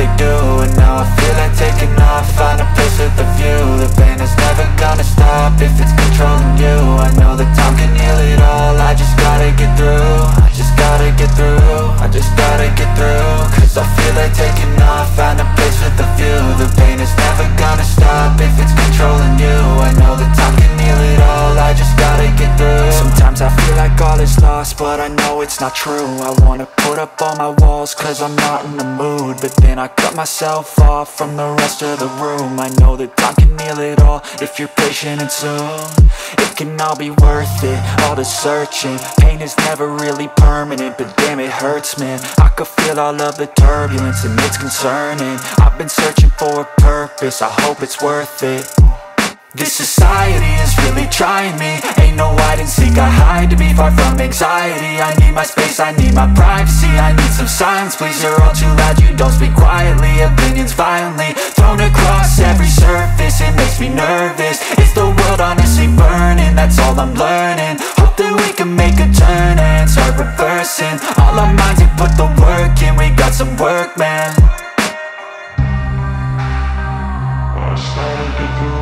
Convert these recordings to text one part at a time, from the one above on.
they do, and now I feel like taking off. Find a place with a view. The pain is never gonna stop if it's controlling you. I know that time can heal it all. I just gotta get through. I just gotta get through. I just gotta get through. Cause I feel like taking off. Find a place with a view. The pain is never gonna stop if it's controlling you. I know that time can heal it all. I just gotta get through. Sometimes I feel like all is lost, but I know it's not true. I wanna put up all my walls cause I'm not in the mood, but then I cut myself off from the rest of the room. I know that time can heal it all if you're patient, and soon it can all be worth it, all the searching. Pain is never really permanent, but damn it hurts, man. I could feel all of the turbulence and it's concerning. I've been searching for a purpose, I hope it's worth it. This society is really trying me. Ain't no hide and seek, I hide to be far from anxiety. I need my space, I need my privacy. I need some silence, please, you're all too loud. You don't speak quietly, opinions violently thrown across every surface. It makes me nervous. Is the world honestly burning? That's all I'm learning. Hope that we can make a turn and start reversing all our minds and put the work in. We got some work, man. I started to do.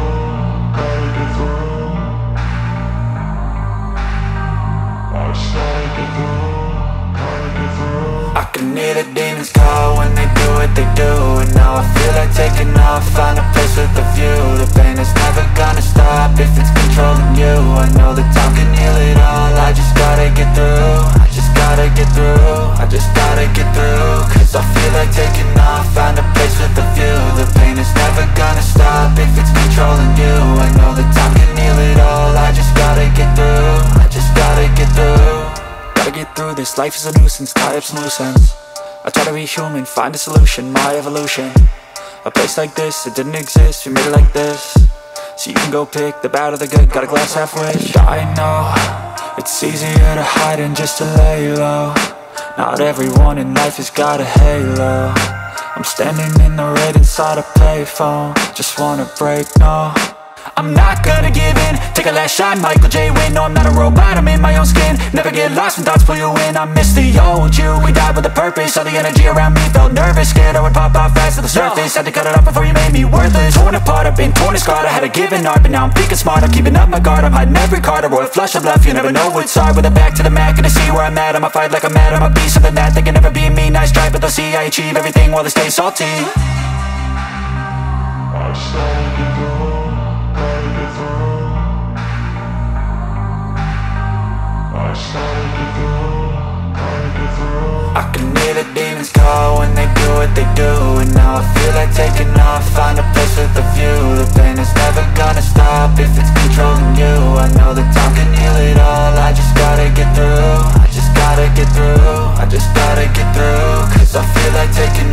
I can hear the demons call when they do what they do, and now I feel like taking off. Find a place with a view. The pain is never gonna stop if it's controlling you. I know that time can heal it all. I just gotta get through. I just gotta get through. I just gotta get through. Cause I feel like taking off. Find a place with a view. The pain is never gonna stop if it's controlling you. I know that time can heal it all. I just gotta get through. I just gotta get through. Gotta get through this, life is a nuisance, tie up some loose ends. I try to be human, find a solution, my evolution. A place like this, it didn't exist, we made it like this. So you can go pick the bad or the good, got a glass halfway. I know, it's easier to hide than just to lay low. Not everyone in life has got a halo. I'm standing in the red inside a payphone. Just wanna break, no, I'm not gonna give in. Take a last shot, Michael J. Win. No, I'm not a robot, I'm in my own skin. Never get lost when thoughts pull you in. I miss the old you, we died with a purpose. All the energy around me felt nervous. Scared I would pop out fast to the surface. Had to cut it off before you made me worthless. Torn apart, I've been torn and scarred. I had a given art, but now I'm thinking smart. I'm keeping up my guard, I'm hiding every card. A royal flush of love, you never know what's hard. With a back to the mat, gonna see where I'm at. I'ma fight like I'm mad, I'ma be something that they can never be me. Nice try, but they'll see I achieve everything while they stay salty. I started to go. I can hear the demons call when they do what they do, and now I feel like taking off. Find a place with a view. The pain is never gonna stop if it's controlling you. I know that time can heal it all. I just gotta get through. I just gotta get through. I just gotta get through. Cause I feel like taking